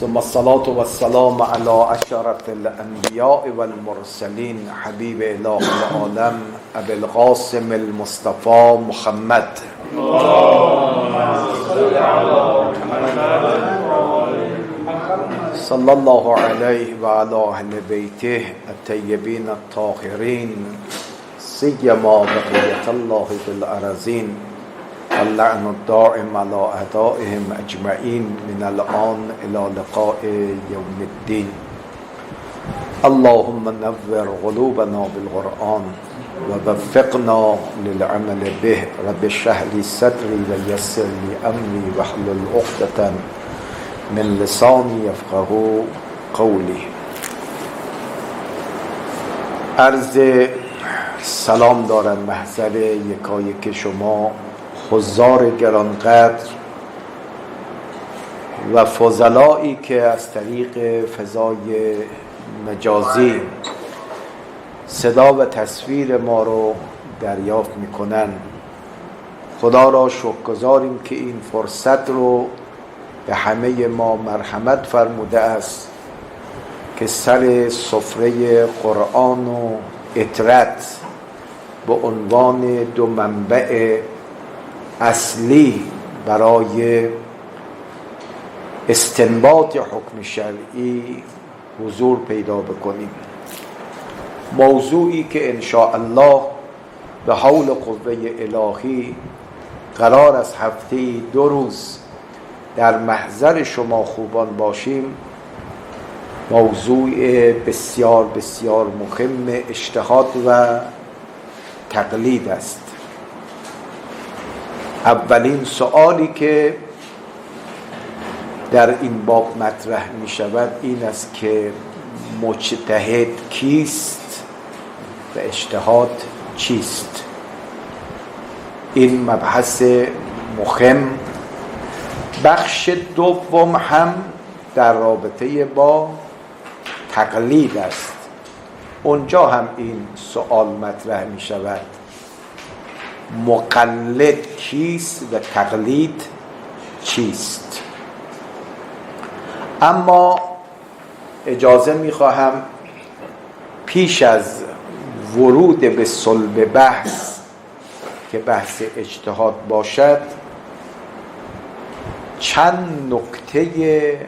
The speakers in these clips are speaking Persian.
ثم الصلاة والسلام على أشرف الأنبياء والمرسلين حبيب إله العالم أبي القاسم المصطفى محمد صلى الله عليه وعلى أهل بيته الطيبين الطاهرين سيما بقية الله في الأرضين اللعن الدائم على أعدائهم أجمعين من الآن إلى لقاء يوم الدين. اللهم نور قلوبنا بالقرآن ووفقنا للعمل به. رب اشرح لي صدري ويسر لي أمري واحلل عقدة من لساني يفقهوا قولي. عرض سلام دارم محضر یکایک شما حضار گرانقدر و فضلایی که از طریق فضای مجازی صدا و تصویر ما رو دریافت میکنن. خدا را شکرگزاریم که این فرصت رو به همه ما مرحمت فرموده است که سر سفره قرآن و اطرت به عنوان دو منبع اصلی برای استنباط حکم شرعی حضور پیدا بکنیم. موضوعی که انشاءالله به حول قوه الهی قرار از هفته 2 روز در محضر شما خوبان باشیم، موضوع بسیار بسیار مهم اجتهاد و تقلید است. اولین سؤالی که در این باب مطرح می شود این است که مجتهد کیست و اجتهاد چیست؟ این مبحث مهم. بخش دوم هم در رابطه با تقلید است. اونجا هم این سؤال مطرح می شود: مقلد کیست و تقلید چیست؟ اما اجازه می خواهم پیش از ورود به صلب بحث که بحث اجتهاد باشد چند نکته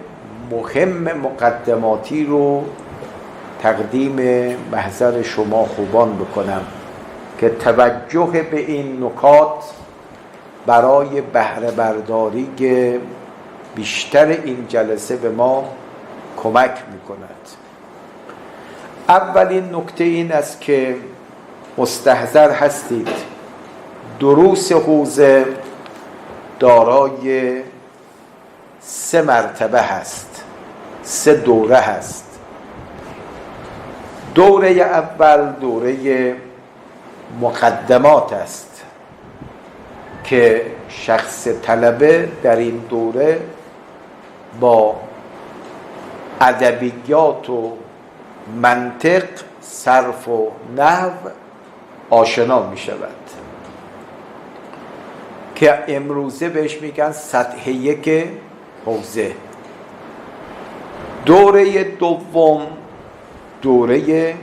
مهم مقدماتی رو تقدیم محضر شما خوبان بکنم که توجه به این نکات برای بهره برداری بیشتر این جلسه به ما کمک می‌کند. اولین نکته این است که مستحضر هستید دروس حوزه دارای 3 مرتبه هست، 3 دوره هست. دوره اول دوره مقدمات است که شخص طلبه در این دوره با ادبیات و منطق، صرف و نحو آشنا می شود که امروزه بهش میگن سطح 1 حوزه. دوره دوم دوره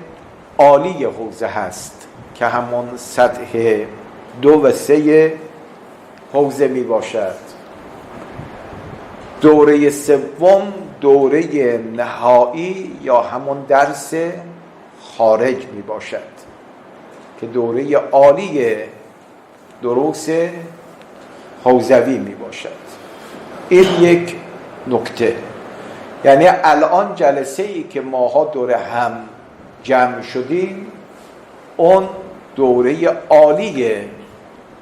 عالی حوزه هست که همون سطح 2 و 3 حوزه می باشد. دوره سوم دوره نهایی یا همون درس خارج می باشد که دوره عالی دروس حوزوی می باشد. این یک نکته. یعنی الان جلسه ای که ماها دوره هم جمع شدیم اون دوره عالی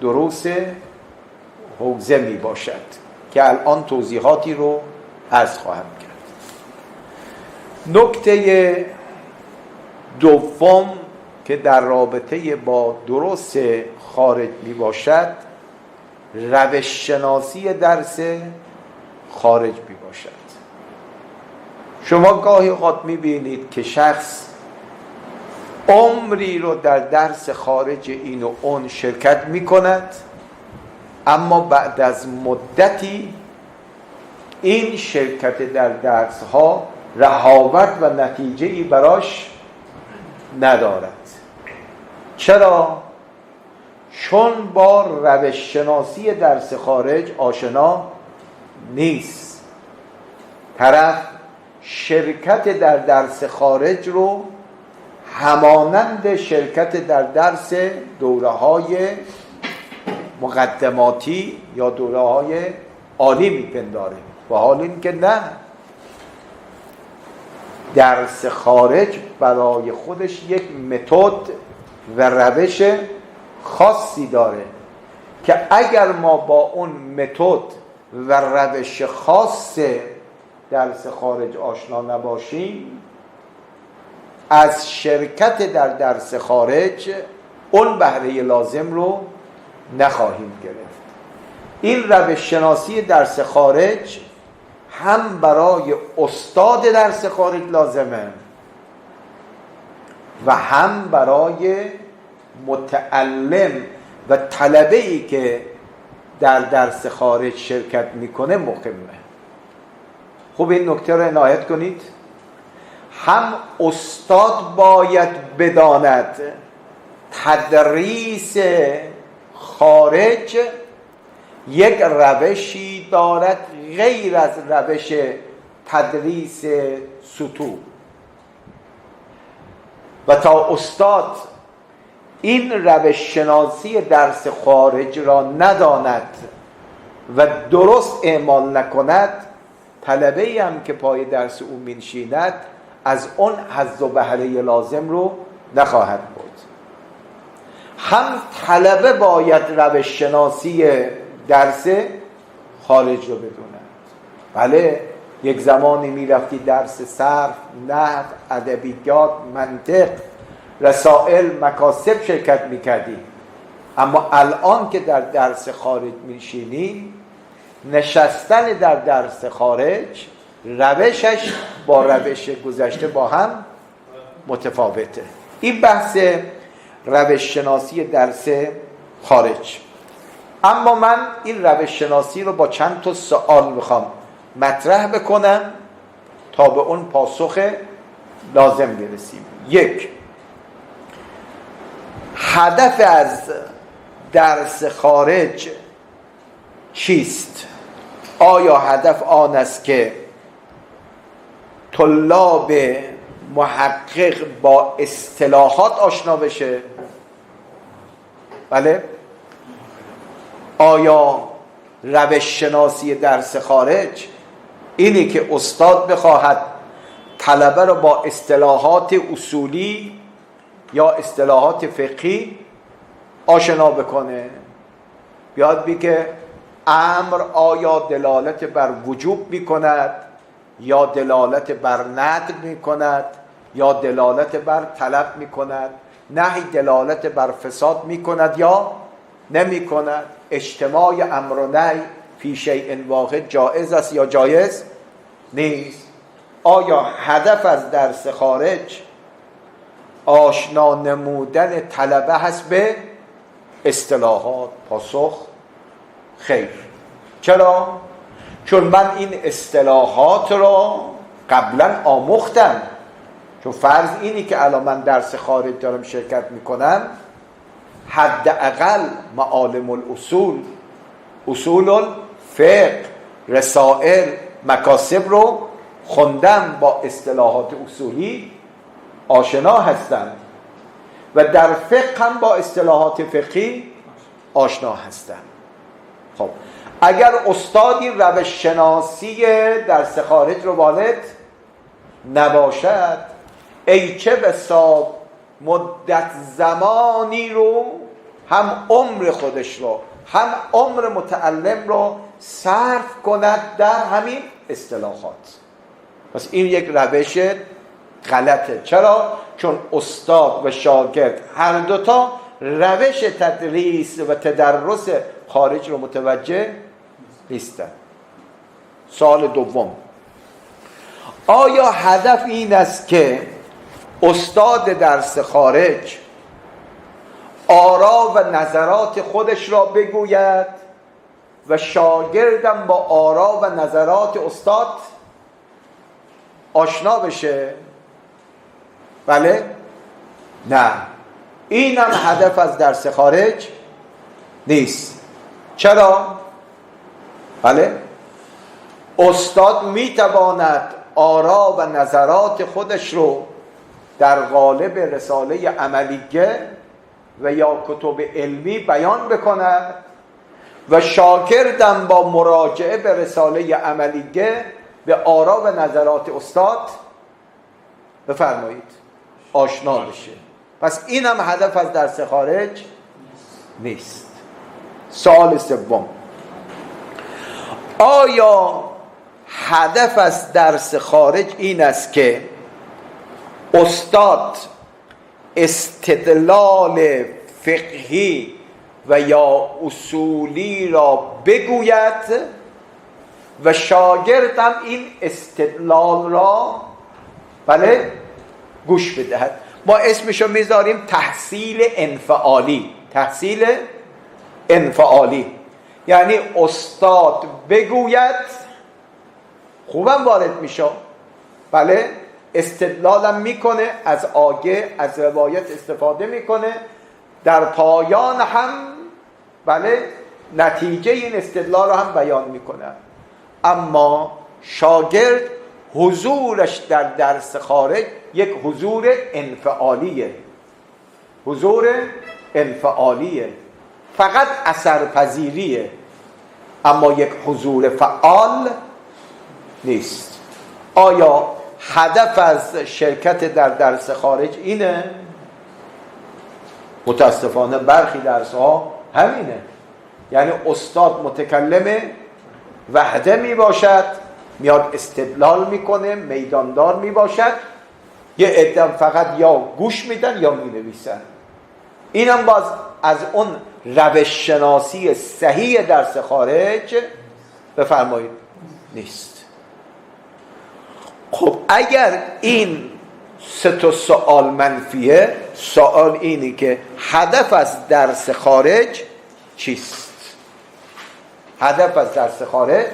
دروس حوزه می باشد که الان توضیحاتی رو عرض خواهم کرد. نکته دوم که در رابطه با دروس خارج می باشد روش شناسی درس خارج می باشد. شما گاهی اوقات می بینید که شخص عمری رو در درس خارج این و اون شرکت می کند، اما بعد از مدتی این شرکت در درس ها رهاوت و نتیجه‌ای براش ندارد. چرا؟ چون با روش شناسی درس خارج آشنا نیست. طرف شرکت در درس خارج رو همانند شرکت در درس دوره‌های مقدماتی یا دوره‌های عالی میپنداره، و حال این که نه، درس خارج برای خودش یک متد و روش خاصی داره که اگر ما با اون متد و روش خاص درس خارج آشنا نباشیم، از شرکت در درس خارج اون بهره لازم رو نخواهیم گرفت. این روش شناسی درس خارج هم برای استاد درس خارج لازمه و هم برای متعلم و طلبه‌ای که در درس خارج شرکت میکنه مهمه. خوب این نکته رو عنایت کنید. هم استاد باید بداند تدریس خارج یک روشی دارد غیر از روش تدریس سطوح، و تا استاد این روش شناسی درس خارج را نداند و درست اعمال نکند، طلبه‌ای هم که پای درس او می‌نشیند از اون حظ و بهره لازم رو نخواهد بود. هم طلبه باید روش شناسی درس خارج رو بدوند. بله، یک زمانی میرفتی درس صرف، نحو، ادبیات، منطق، رسائل، مکاسب شرکت میکردی، اما الان که در درس خارج میشینی، نشستن در درس خارج روشش با روش گذشته با هم متفاوته. این بحث روش شناسی درس خارج. اما من این روش شناسی رو با چند تا سوال میخوام مطرح بکنم تا به اون پاسخ لازم برسیم. یک، هدف از درس خارج چیست؟ آیا هدف آن است که طلاب محقق با اصطلاحات آشنا بشه؟ بله. آیا روش شناسی درس خارج اینی که استاد بخواهد طلبه رو با اصطلاحات اصولی یا اصطلاحات فقهی آشنا بکنه؟ بیاد بگه امر آیا دلالت بر وجوب میکند یا دلالت بر ندب میکند یا دلالت بر طلب میکند، نهی دلالت بر فساد میکند یا نمیکند، اجتماع امر و نهی فی شیء واحد جایز است یا جایز نیست. آیا هدف از درس خارج آشنا نمودن طلبه هست به اصطلاحات؟ پاسخ خیر. چرا؟ چون من این اصطلاحات را قبلا آموختم. چون فرض اینی که الان من درس خارج دارم شرکت میکنم، حداقل معالم الاصول، اصول الفقه، رسائل، مکاسب رو خوندم، با اصطلاحات اصولی آشنا هستم و در فقه هم با اصطلاحات فقهی آشنا هستم. خب اگر استادی روش شناسی درس خارج رو والد نباشد، ای چه بسا مدت زمانی رو، هم عمر خودش رو هم عمر متعلم رو صرف کند در همین اصطلاحات. پس این یک روش غلطه. چرا؟ چون استاد و شاگرد هر دوتا روش تدریس و تدرس خارج رو متوجه نیستن. سوال دوم، آیا هدف این است که استاد درس خارج آرا و نظرات خودش را بگوید و شاگردم با آرا و نظرات استاد آشنا بشه؟ بله؟ نه، اینم هدف از درس خارج نیست. چرا؟ بله، استاد میتواند آرا و نظرات خودش رو در قالب رساله عملیه و یا کتب علمی بیان بکند و شاگردم با مراجعه به رساله عملیه به آرا و نظرات استاد بفرمایید آشنا بشه. پس اینم هدف از درس خارج نیست. سوال سوم، آیا هدف از درس خارج این است که استاد استدلال فقهی و یا اصولی را بگوید و شاگرد هم این استدلال را بله گوش بدهد؟ ما اسمشو میذاریم تحصیل انفعالی. تحصیل انفعالی یعنی استاد بگوید، خوبم وارد میشه، بله، استدلالم میکنه، از آیه از روایت استفاده میکنه، در پایان هم بله نتیجه این استدلال رو هم بیان میکنه. اما شاگرد حضورش در درس خارج یک حضور انفعالیه. حضور انفعالیه، فقط اثرپذیریه، اما یک حضور فعال نیست. آیا هدف از شرکت در درس خارج اینه؟ متاسفانه برخی درس ها همینه، یعنی استاد متکلم وحده می باشد، میاد استدلال میکنه، میداندار می باشد، یه عده فقط یا گوش میدن یا می نویسن. اینم باز از اون روش شناسی صحیح درس خارج بفرمایید نیست. خب اگر این سه تا سوال منفیه، سوال اینی که هدف از درس خارج چیست؟ هدف از درس خارج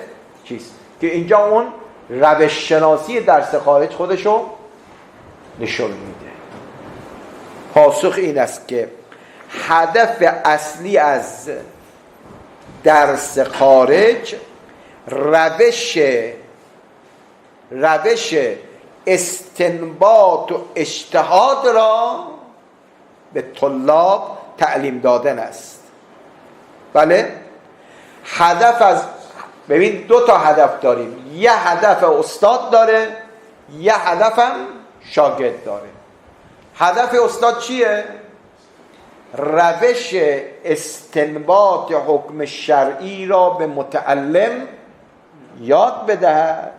چیست؟ که اینجا اون روش شناسی درس خارج خودشو نشون میده. پاسخ این است که هدف اصلی از درس خارج روش استنباط و اجتهاد را به طلاب تعلیم دادن است. بله، هدف از ببین دو تا هدف داریم، یه هدف استاد داره، یه هدفم شاگرد داره. هدف استاد چیه؟ روش استنباط حکم شرعی را به متعلم یاد بدهد.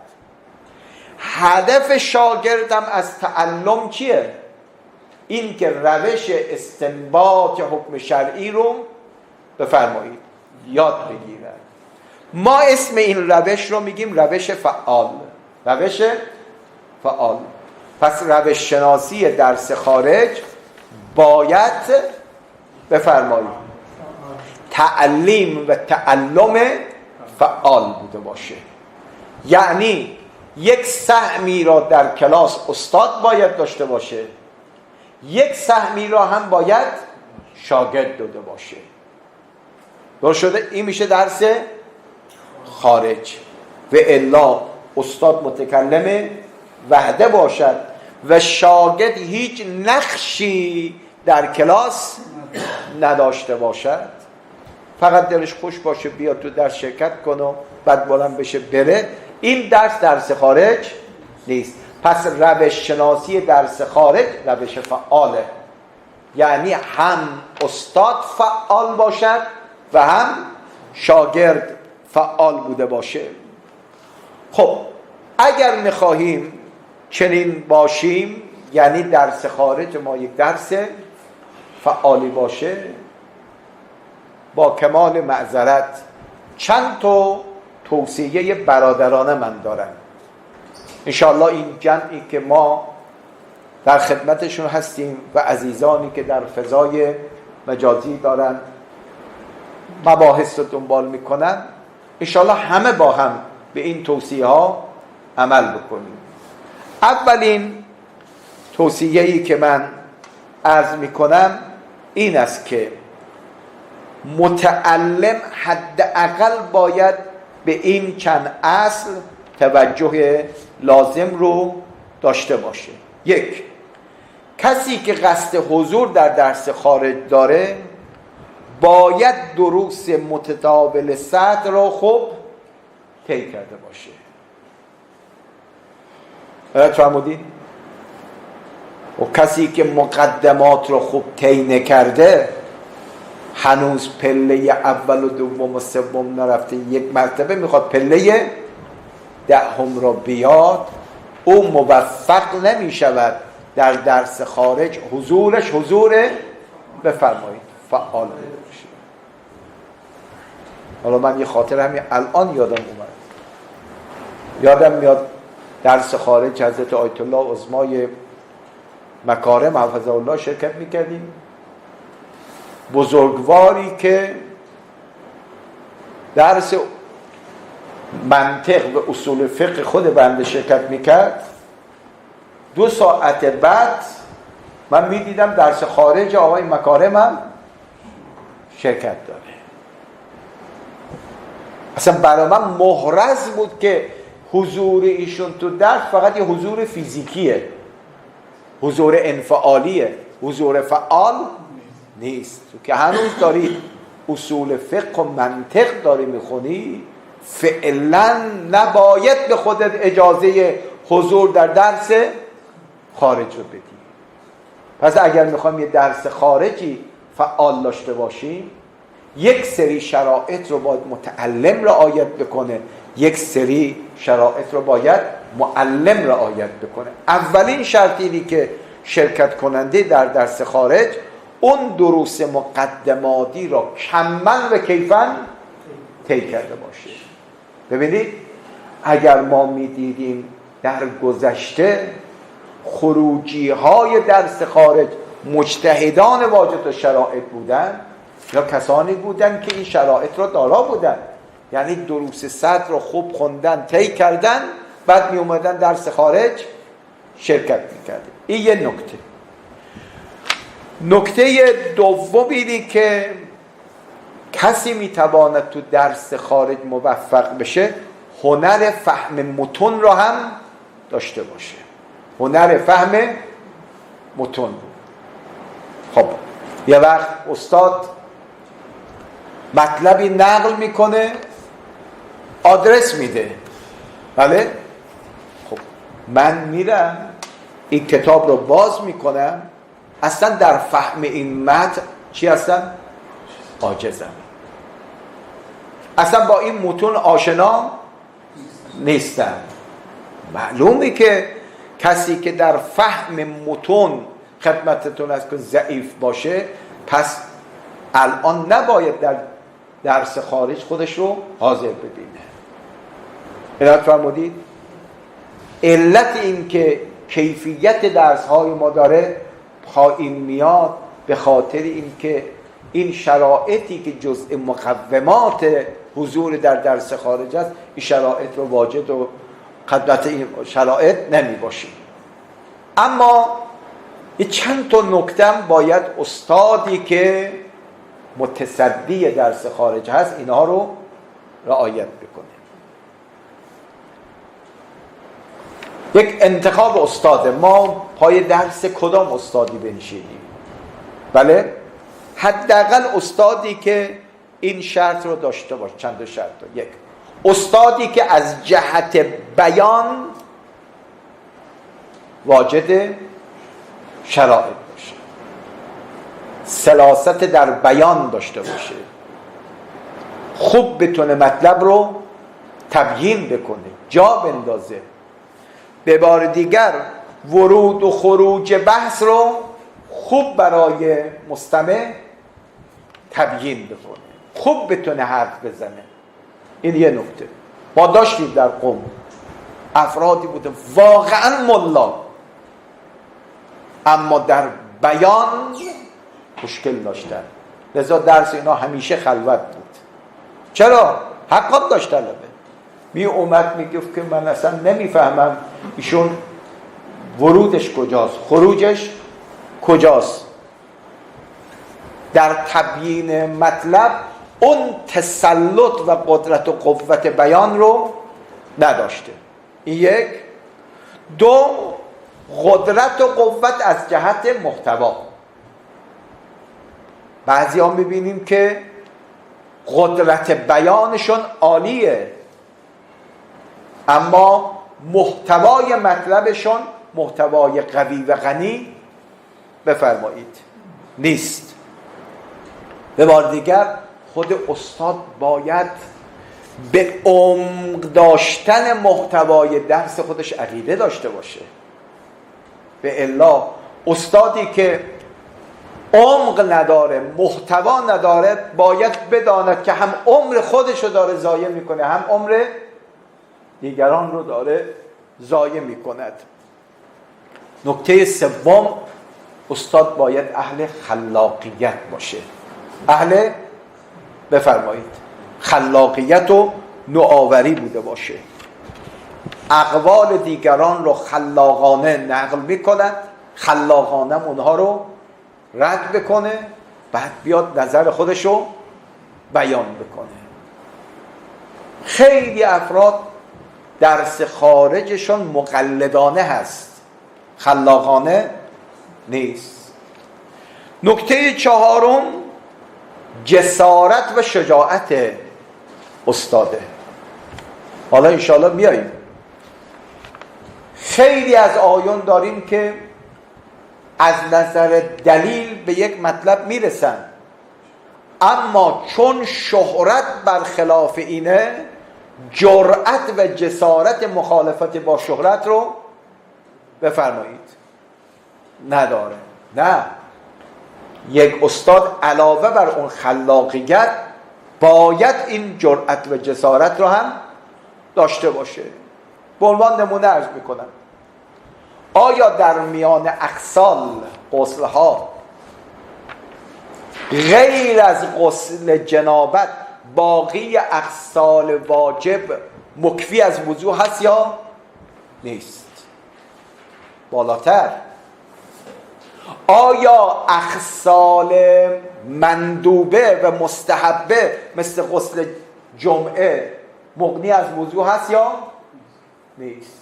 هدف شاگردم از تعلم چیه؟ این که روش استنباط حکم شرعی رو بفرمایید یاد بگیرد. ما اسم این روش رو میگیم روش فعال. روش فعال. پس روش شناسی درس خارج باید بفرمایید تعلیم و تعلم فعال بوده باشه. یعنی یک سهمی را در کلاس استاد باید داشته باشه، یک سهمی را هم باید شاگرد داده باشه. درست شده؟ این میشه درس خارج. و الا استاد متکلم وحده باشد و شاگرد هیچ نقشی در کلاس نداشته باشد، فقط دلش خوش باشه بیاد تو درس شرکت کنه و بعد بلند بشه بره، این درس خارج نیست. پس روش شناسی درس خارج روش فعاله، یعنی هم استاد فعال باشد و هم شاگرد فعال بوده باشه. خب اگر میخواهیم چنین باشیم، یعنی درس خارج ما یک درس فعالی باشه، با کمال معذرت چند تا توصیه برادرانه من دارم. انشاءالله این جمعی که ما در خدمتشون هستیم و عزیزانی که در فضای مجازی دارن مباحث رو دنبال میکنن، انشاءالله همه با هم به این توصیه ها عمل بکنیم. اولین توصیه‌ای که من عرض میکنم این است که متعلم حداقل باید به این چند اصل توجه لازم رو داشته باشه. یک، کسی که قصد حضور در درس خارج داره باید دروس متداول صدر رو خوب طی کرده باشه. فرمودین؟ و کسی که مقدمات رو خوب طی نکرده، هنوز پله اول و دوم و سوم نرفته، یک مرتبه میخواد پله دهم رو بیاد، او موفق نمیشود در درس خارج حضورش حضور بفرمایید فعال بشه. حالا من یه خاطر همین الان یادم میاد درس خارج حضرت آیت الله عظمای مکارم حفظه الله شرکت میکردیم. بزرگواری که درس منطق و اصول فقه خود بنده شرکت میکرد، 2 ساعت بعد من میدیدم درس خارج آقای مکارم هم شرکت داره. اصلا برای من محرز بود که حضور ایشون تو درس فقط یه حضور فیزیکیه، حضور انفعالیه، حضور فعال نیست. تو که هنوز داری اصول فقه و منطق داری میخونی، فعلا نباید به خودت اجازه حضور در درس خارج رو بدی. پس اگر میخوام یه درس خارجی فعال داشته باشیم، یک سری شرایط رو باید متعلم رعایت بکنه، یک سری شرایط رو باید معلم رعایت بکنه. اولین شرطی که شرکت کننده در درس خارج اون دروس مقدماتی را کماً و کیفاً طی کرده باشه. ببینید اگر ما میدیدیم در گذشته خروجی های درس خارج مجتهدان واجد و شرایط بودن یا کسانی بودن که این شرایط را دارا بودن، یعنی دروس صدر رو خوب خوندن طی کردن، بعد می اومدن درس خارج شرکت میکردن. این یه نکته. نکته دوم اینه که کسی میتواند تو درس خارج موفق بشه هنر فهم متون را هم داشته باشه. هنر فهم متون. خب یه وقت استاد مطلبی نقل میکنه، آدرس میده، بله؟ خب من میرم این کتاب رو باز میکنم، اصلا در فهم این متن چی هستم؟ عاجزم. اصلا با این متون آشنا نیستم. معلومه که کسی که در فهم متون خدمتتون است که ضعیف باشه، پس الان نباید در درس خارج خودش رو حاضر ببینه. عنایت فرمودید؟ علت این که کیفیت درس های ما داره پایین میاد به خاطر این که این شرایطی که جزء مقومات حضور در درس خارج است، این شرایط رو واجد و خدمت این شرایط نمی باشیم. اما یه چند تا نکتم باید استادی که متصدی درس خارج هست اینها رو رعایت بکنه. یک انتخاب استاد، ما پای درس کدام استادی بنشینیم؟ بله؟ حداقل استادی که این شرط رو داشته باشه. چند تا شرط. یک، استادی که از جهت بیان واجد شرایط باشه، سلاست در بیان داشته باشه، خوب بتونه مطلب رو تبیین بکنه، جا بندازه، به بار دیگر ورود و خروج بحث رو خوب برای مستمع تبیین بکنه، خوب بتونه حرف بزنه. این یه نکته. ما داشتیم در قم افرادی بودن واقعا ملا، اما در بیان مشکل داشتن، لذا درس اینا همیشه خلوت بود. چرا؟ حقا داشت طلبه. می اومد میگفت که من اصلا نمیفهمم ایشون ورودش کجاست، خروجش کجاست. در تبیین مطلب اون تسلط و قدرت و قوت بیان رو نداشته. این یک. دو، قدرت و قوت از جهت محتوا. بعضی ها میبینیم که قدرت بیانشون عالیه اما محتوای مطلبشون محتوای قوی و غنی بفرمایید نیست. به بار دیگر خود استاد باید به عمق داشتن محتوای درس خودش عقیده داشته باشه. به الا استادی که عمق نداره، محتوا نداره، باید بداند که هم عمر خودش رو داره ضایع میکنه، هم عمر دیگران رو داره ضایع میکند. نکته سوم، استاد باید اهل خلاقیت باشه. اهل بفرمایید خلاقیت و نوآوری بوده باشه. اقوال دیگران رو خلاقانه نقل میکند، خلاقانه اونها رو رد بکنه، بعد بیاد نظر خودش رو بیان بکنه. خیلی افراد درس خارجشون مقلدانه هست، خلاقانه نیست. نکته چهارم، جسارت و شجاعت استاده. حالا انشاءالله میاییم. خیلی از آیون داریم که از نظر دلیل به یک مطلب میرسن اما چون شهرت برخلاف اینه، جرأت و جسارت مخالفت با شهرت رو بفرمایید نداره. نه، یک استاد علاوه بر اون خلاقیت باید این جرأت و جسارت رو هم داشته باشه. به عنوان نمونه عرض میکنم، آیا در میان اغسال غسلها غیر از غسل جنابت باقی اغسال واجب مکفی از وضو هست یا نیست؟ بالاتر، آیا اغسال مندوبه و مستحبه مثل غسل جمعه مغنی از وضو هست یا نیست؟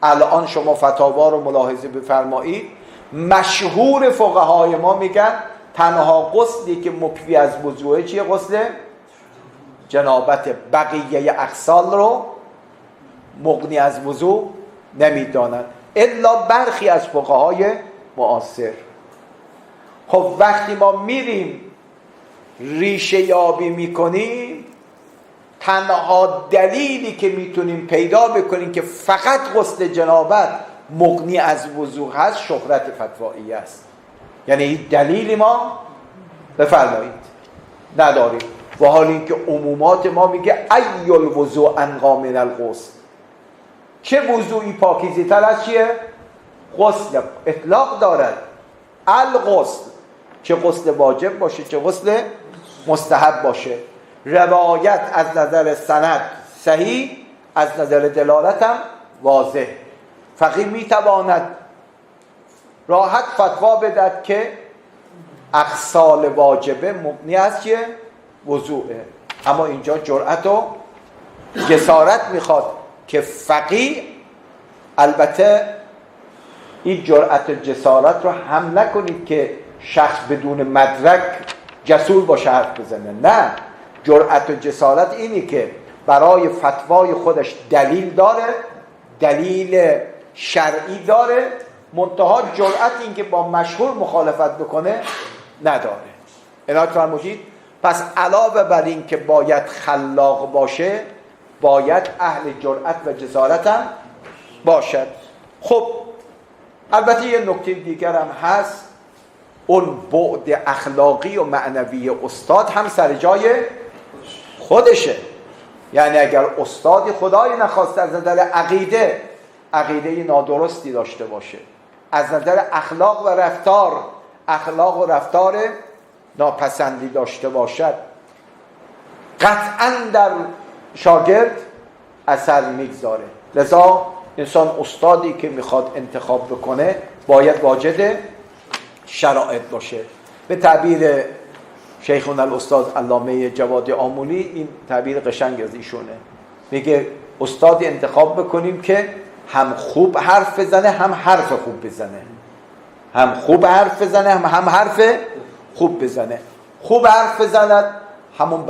الان شما فتاوا رو ملاحظه بفرمایید، مشهور فقهای ما میگن تنها غسلی که مکفی از وضوء چیه؟ غسل جنابت. بقیه اغسال رو مغنی از وضوء نمیدانند الا برخی از فقهای معاصر. خب وقتی ما میریم ریشه یابی میکنیم، تنها دلیلی که میتونیم پیدا بکنیم که فقط غسل جنابت مغنی از وضو هست شهرت فتوایی است. یعنی این دلیلی ما بفرمایید نداریم، و حال اینکه عمومات ما میگه ای الوضوء انقی من الغسل، چه وضوعی پاکیزه تر از چیه؟ غسل. اطلاق دارد الغسل، چه غسل واجب باشه چه غسل مستحب باشه. روایت از نظر سند صحیح، از نظر دلالت هم واضح. فقیه میتواند راحت فتوا بدهد که اغسال واجبه مبنی از چیه؟ وضوعه. اما اینجا جرأت و جسارت میخواد که فقیه، البته این جرأت و جسارت رو هم نکنید که شخص بدون مدرک جسور باشه حرف بزنه. نه، جرأت و جسارت اینی که برای فتوای خودش دلیل داره، دلیل شرعی داره، منتها جرأت این که با مشهور مخالفت بکنه نداره. عنایت فرمودید. پس علاوه بر این که باید خلاق باشه، باید اهل جرأت و جسارت هم باشد. خب البته یه نکته دیگر هم هست، اون بعد اخلاقی و معنوی استاد هم سر جای خودشه. یعنی اگر استاد خدای نخواست از نظر عقیده نادرستی داشته باشه، از نظر اخلاق و رفتار ناپسندی داشته باشد، قطعا در شاگرد اثر میگذاره. لذا انسان استادی که میخواد انتخاب بکنه باید واجد شرایط باشه. به تعبیر شیخنا الاستاد علامه جواد آمولی، این تعبیر قشنگ از ایشونه، میگه استادی انتخاب بکنیم که هم خوب حرف بزنه هم حرف خوب بزنه، هم خوب حرف بزنه هم حرف خوب بزنه. خوب حرف بزند همون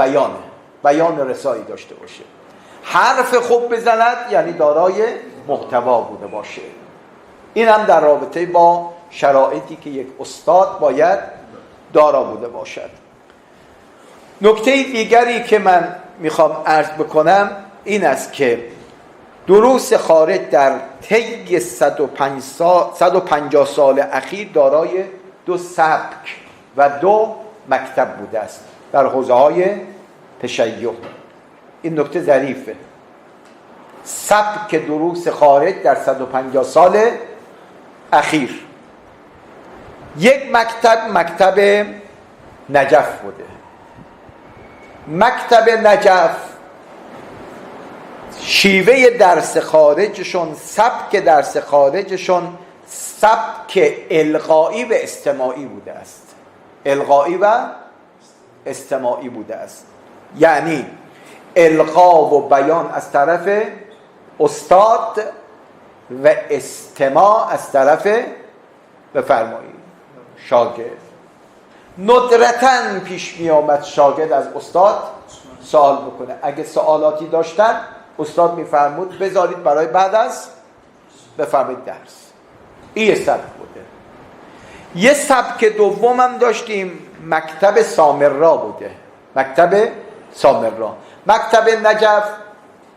بیان رسایی داشته باشه. حرف خوب بزند یعنی دارای محتوا بوده باشه. این هم در رابطه با شرایطی که یک استاد باید دارا بوده باشد. نکته دیگری که من میخوام عرض بکنم این است که دروس خارج در طی 150 سال اخیر دارای 2 سبک و 2 مکتب بوده است در حوزه‌های تشیع. این نکته ظریفه. سبک دروس خارج در 150 سال اخیر، یک مکتب نجف بوده. مکتب نجف شیوه درس خارجشون، سبک درس خارجشون سبک القایی و استماعی بوده است. القایی و استماعی بوده است، یعنی القا و بیان از طرف استاد و استماع از طرف بفرمایید شاگرد. ندرتاً پیش می آمد شاگرد از استاد سوال بکنه. اگه سوالاتی داشتن استاد میفرمود بذارید برای بعد از بفرمایید درس. این سبک بوده. یه سبک دوم هم داشتیم، مکتب سامرا بوده. مکتب سامرا، مکتب نجف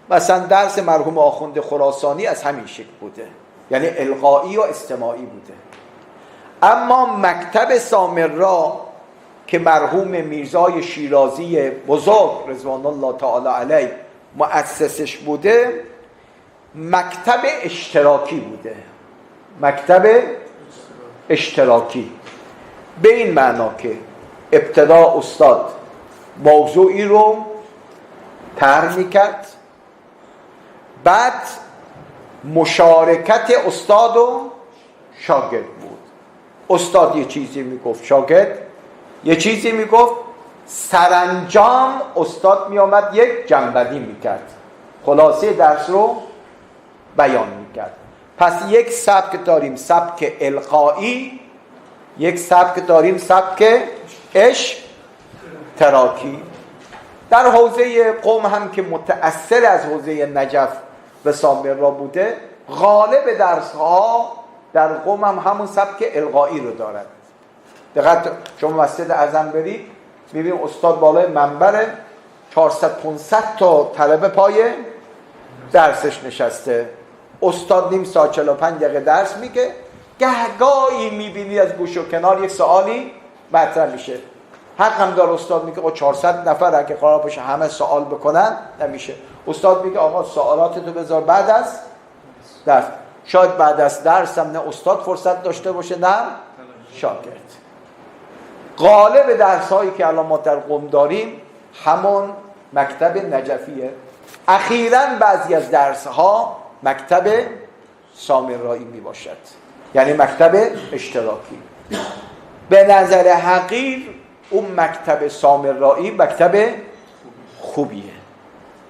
مثلا درس مرحوم آخوند خراسانی از همین شکل بوده، یعنی القایی و استماعی بوده. اما مکتب سامرا که مرحوم میرزای شیرازی بزرگ رضوان الله تعالی علیه مؤسسش بوده، مکتب اشتراکی بوده. مکتب اشتراکی به این معنا که ابتدا استاد موضوعی رو طرح میکرد، بعد مشارکت استاد و شاگرد بود. استاد یه چیزی میگفت، شاگرد یه چیزی میگفت، سرانجام استاد میآمد یک جنبندی میکرد، خلاصه درس رو بیان میکرد. پس یک سبک داریم سبک القایی، یک سبک داریم سبک اشتراکی. در حوزه قم هم که متأثر از حوزه نجف و سامرا بوده، غالب درس‌ها در قم هم همون سبک القایی رو دارد. دقیقاً شما مسجد اعظم برید می‌بینید استاد بالای منبر 400-500 تا طلبه پای درسش نشسته. استاد نیم ساعت 45 دقیقه درس میگه، گهگاهی می‌بینید از گوش و کنار یک سوالی مطرح میشه. حق هم داره استاد میگه آقا 400 نفر اگه قرار باشه همه سوال بکنن نمیشه. استاد میگه آقا سوالاتتو بذار بعد از درس. شاید بعد از درس هم نه استاد فرصت داشته باشه نه شاگرد. غالب درس‌هایی که الان ما در قم داریم همون مکتب نجفیه. اخیراً بعضی از درس‌ها مکتب سامرایی می باشد، یعنی مکتب اشتراکی. به نظر حقیر اون مکتب سامرایی مکتب خوبیه،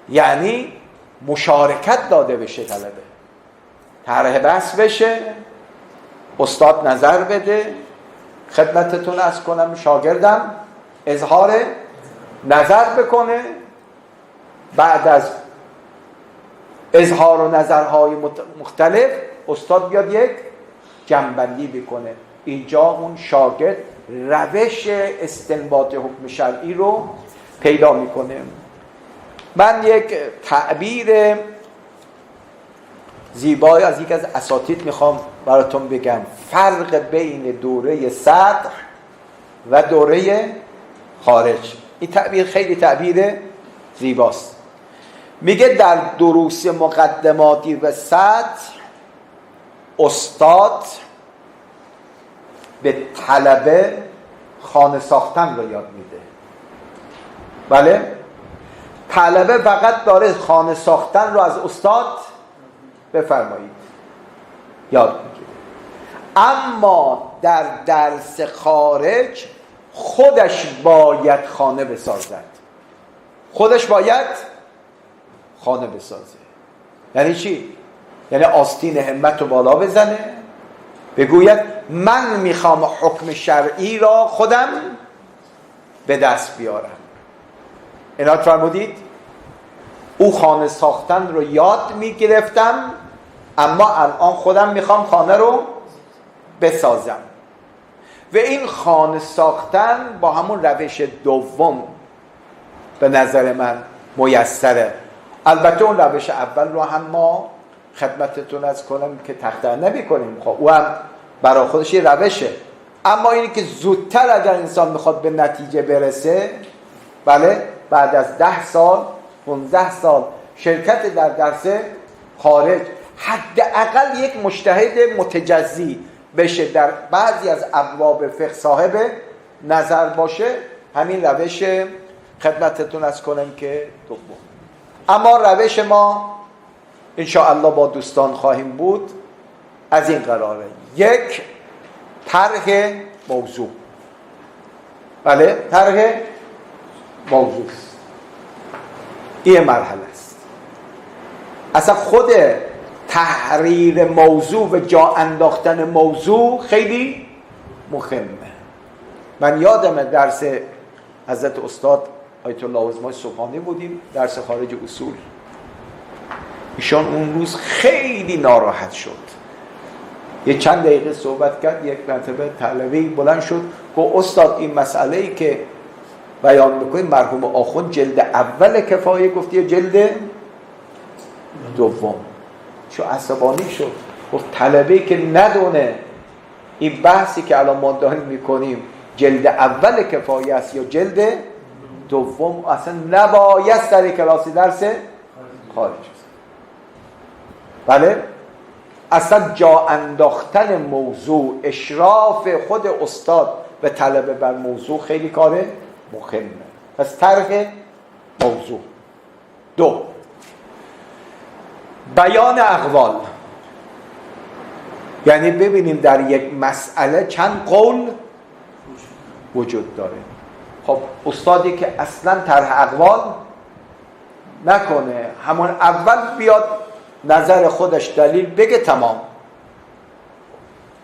یعنی مشارکت داده بشه طلبه، طرح بحث بشه، استاد نظر بده، خدمتتون عرض کنم شاگردم اظهار نظر بکنه، بعد از اظهار و نظرهای مختلف استاد بیاد یک جمع‌بندی بکنه. اینجا اون شاگرد روش استنباط حکم شرعی رو پیدا میکنه. من یک تعبیر زیبایی از یک از اساتید میخوام براتون بگم، فرق بین دوره صدر و دوره خارج. این تعبیر خیلی تعبیر زیباست. میگه در دروس مقدماتی و صدر استاد به طلبه خانه ساختن رو یاد میده. بله؟ طلبه فقط داره خانه ساختن رو از استاد بفرمایید یاد میگیره، اما در درس خارج خودش باید خانه بسازد. خودش باید خانه بسازه. یعنی چی؟ یعنی آستین همت رو بالا بزنه، بگوید من میخوام حکم شرعی را خودم به دست بیارم. اینا فرمودید؟ او خانه ساختن رو یاد میگرفتم، اما الان خودم میخوام خانه رو بسازم. و این خانه ساختن با همون روش دوم به نظر من میسره. البته اون روش اول رو هم ما خدمتتون از کنم که تخطئ نمی کنیم، خب او هم برای خودش یه روشه، اما اینی که زودتر اگر انسان میخواد به نتیجه برسه، بله، بعد از 10 سال 15 سال شرکت در درس خارج حداقل یک مجتهد متجزی بشه، در بعضی از ابواب فقه صاحب نظر باشه، همین روش خدمتتون از کنم که دوم. اما روش ما انشاءالله با دوستان خواهیم بود از این قراره: یک، طرح موضوع. بله، طرح موضوع این مرحله است. اصلا خود تحریر موضوع و جا انداختن موضوع خیلی مهمه. من یادم درس حضرت استاد آیت الله عظما سبحانی بودیم، درس خارج اصول. ایشان اون روز خیلی ناراحت شد، یه چند دقیقه صحبت کرد، یک مرتبه طلبه‌ای بلند شد گفت استاد این مسئله‌ای که بیان میکنید مرحوم آخوند جلد اول کفایه گفت یا جلد دوم؟ چو عصبانی شد، گفت طلبه‌ای که ندونه این بحثی که الان ما داریم میکنیم جلد اول کفایه است یا جلد دوم، اصلا نباید سر کلاسی درس خارج است. بله، اصلا جا انداختن موضوع، اشراف خود استاد و طلبه بر موضوع خیلی کار مهمه. پس طرح موضوع. دو، بیان اقوال. یعنی ببینیم در یک مسئله چند قول وجود داره. خب استادی که اصلا طرح اقوال نکنه، همون اول بیاد نظر دلیل دلیل بگه، تمام.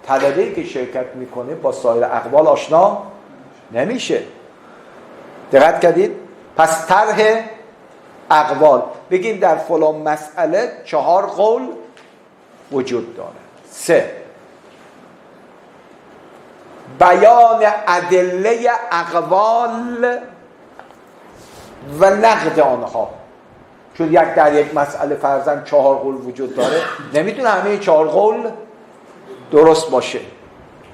طلبه‌ای که شرکت میکنه با سایر اقوال آشنا نمیشه. دقت کردید؟ پس طرح اقوال، بگیم در فلان مسئله 4 قول وجود داره. 3، بیان ادله اقوال و نقد آنها. چون در یک مسئله فرضاً 4 قول وجود داره، نمیتونه همه 4 قول درست باشه.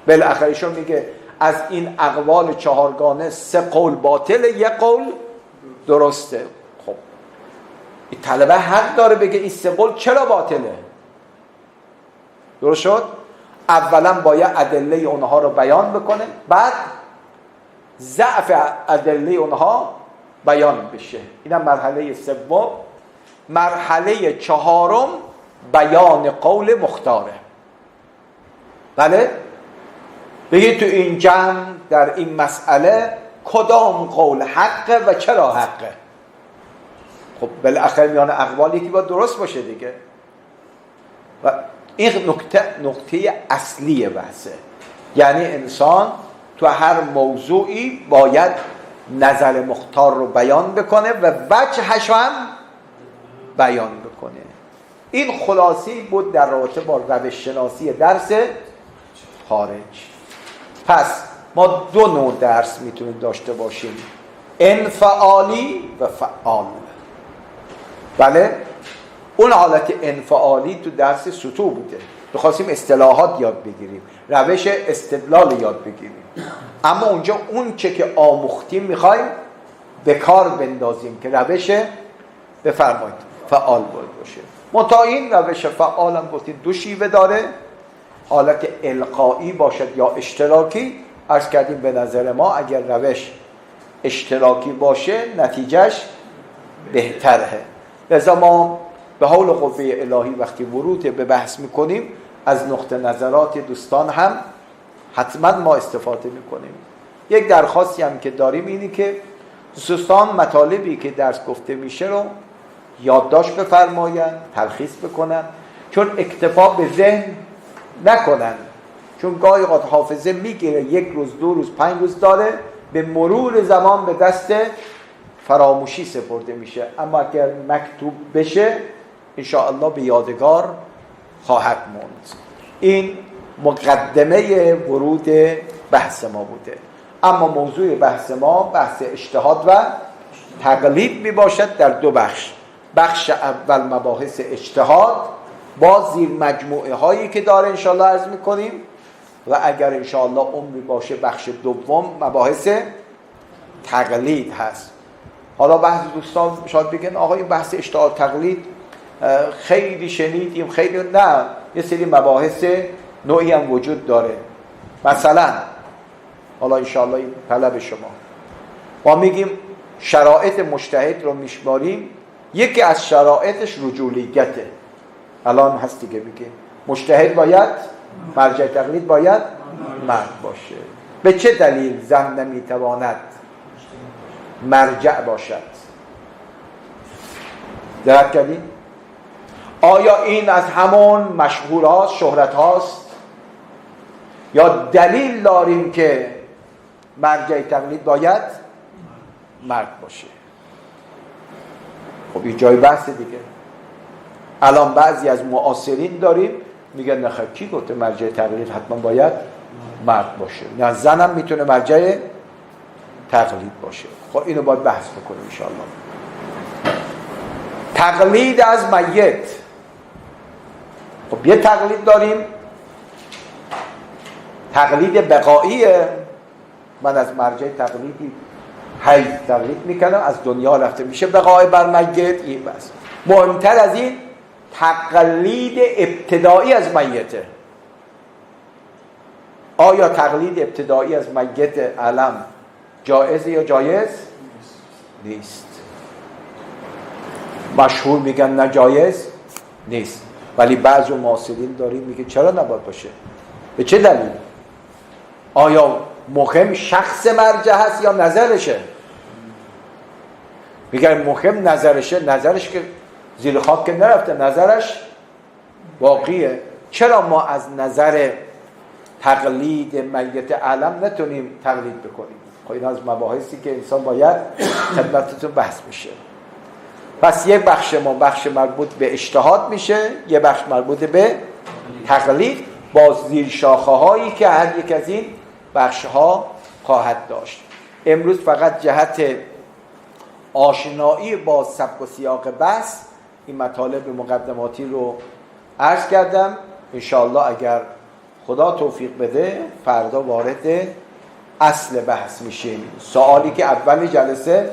بالاخره ایشون میگه از این اقوال 4گانه 3 قول باطله، 1 قول درسته. خب این طلبه حق داره بگه این 3 قول چرا باطله. درست شد؟ اولا باید ادله اونها رو بیان بکنه، بعد ضعف ادله اونها بیان بشه. اینم مرحله سوم. مرحله 4م بیان قول مختاره. بله؟ بگید تو این جمع در این مسئله کدام قول حقه و چرا حقه. خب بالاخره میان اقوال یکی باید درست باشه دیگه. و این نقطه اصلی بحثه. یعنی انسان تو هر موضوعی باید نظر مختار رو بیان بکنه و وجهش هم بیان بکنه. این خلاصی بود در رابطه با روش شناسی درس خارج. پس ما 2 نوع درس میتونیم داشته باشیم: انفعالی و فعال. بله؟ اون حالت انفعالی تو درس سطوح بوده، بخواستیم اصطلاحات یاد بگیریم، روش استدلال یاد بگیریم. اما اونجا اون چه که آموختیم میخوایم به کار بندازیم که روش بفرمایید فعال باشه. منتها این روش فعال هم گفتیم 2 شیوه داره: حالت القایی باشد یا اشتراکی. عرض کردیم به نظر ما اگر روش اشتراکی باشه نتیجهش بهتره. لذا ما به حول قوه الهی وقتی ورود به بحث میکنیم از نقطه نظرات دوستان هم حتما ما استفاده میکنیم. یک درخواستی هم که داریم اینی که دوستان مطالبی که درس گفته میشه رو یادداشت بفرمایند، تلخیص بکنن، چون اکتفا به ذهن نکنن، چون گاهی اوقات حافظه میگیره 1 روز 2 روز 5 روز داره، به مرور زمان به دست فراموشی سپرده میشه. اما اگر مکتوب بشه انشاءالله به یادگار خواهد موند. این مقدمه ورود بحث ما بوده. اما موضوع بحث ما بحث اجتهاد و تقلید می باشد در 2 بخش. بخش اول مباحث اجتهاد با زیر مجموعه هایی که داره انشاءالله عرض می کنیم، و اگر انشاءالله عمری باشه بخش دوم مباحث تقلید هست. حالا بحث دوستان شاید بگن آقا این بحث اجتهاد تقلید خیلی شنیدیم، خیلی نه، یه سری مباحث نوعی هم وجود داره. مثلا حالا انشاءالله این طلب شما، ما میگیم شرایط مجتهد رو میشماریم، یکی از شرایطش رجولیته. الان هست دیگه، میگه مجتهد باید مرجع تقلید باید مرد باشه. به چه دلیل زن نمیتواند مرجع باشد؟ دقت کردین؟ آیا این از همون مشهور هاست، شهرت هاست، یا دلیل داریم که مرجع تقلید باید مرد باشه؟ خب این جای بحث دیگه. الان بعضی از معاصرین داریم میگن نخیر کی گفته مرجع تقلید حتما باید مرد باشه؟ نه، زنم میتونه مرجع تقلید باشه. خب اینو باید بحث بکنیم انشاءالله. تقلید از میت. خب یه تقلید داریم تقلید بقاییه، من از مرجع تقلیدی حیث تقلید میکنم، از دنیا رفته میشه بقای بر میت. این بس مهمتر از این تقلید ابتدایی از میته. آیا تقلید ابتدایی از میت علم جایزه یا جایز نیست؟ مشهور میگن نه جایز نیست، ولی بعضی معاصرین داریم میگه چرا نباید باشه؟ به چه دلیل؟ آیا مهم شخص مرجع هست یا نظرشه؟ میگن مهم نظرشه، نظرش که زیر خاک که نرفته، نظرش باقیه. چرا ما از نظر تقلید میت علم نتونیم تقلید بکنیم؟ خب این از مباحثی که انسان باید خدمتتون بحث میشه. پس یک بخش ما بخش مربوط به اجتهاد میشه، یک بخش مربوط به تقلید با زیر شاخه هایی که هر یک از این بخش ها خواهد داشت. امروز فقط جهت آشنایی با سبک و سیاق بحث این مطالب مقدماتی رو عرض کردم. انشاءالله اگر خدا توفیق بده فردا وارد اصل بحث میشیم. سوالی که اول جلسه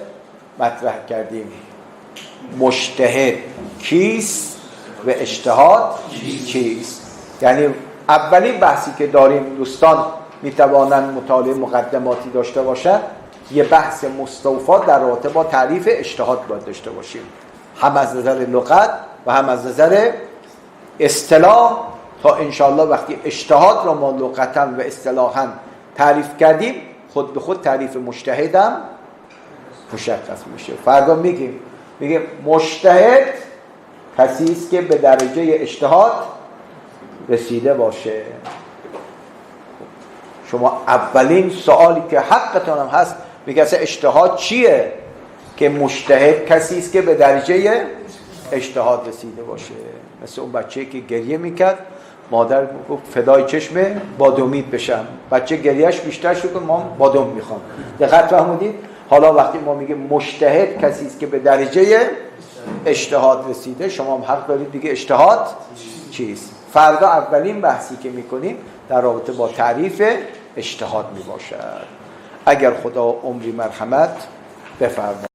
مطرح کردیم، مجتهد کیست و اجتهاد چیست؟ یعنی اولین بحثی که داریم دوستان میتوانند مطالعه مقدماتی داشته باشند، یه بحث مستوفا در رابطه با تعریف اجتهاد باید داشته باشیم، هم از نظر لغت و هم از نظر اصطلاح، تا انشاءالله وقتی اجتهاد را ما لغتا و اصطلاحا تعریف کردیم خود به خود تعریف مجتهدم مشخص میشه. فردا میگیم مجتهد کسی است که به درجه اجتهاد رسیده باشه. شما اولین سوالی که حقتون هم هست میگه اصلا اجتهاد چیه؟ که مجتهد کسی است که به درجه اجتهاد رسیده باشه. مثل اون بچه‌ای که گریه میکرد، مادر گفت فدای چشم بادامید بشم، بچه گریهش بیشتر شد که ما بادام میخوام. دقت فهمیدید؟ حالا وقتی ما میگه مجتهد کسی است که به درجه اجتهاد رسیده، شما هم حق دارید دیگه اجتهاد چیست. فردا اولین بحثی که میکنیم در رابطه با تعریف اجتهاد میباشد. اگر خدا عمری مرحمت بفرماید.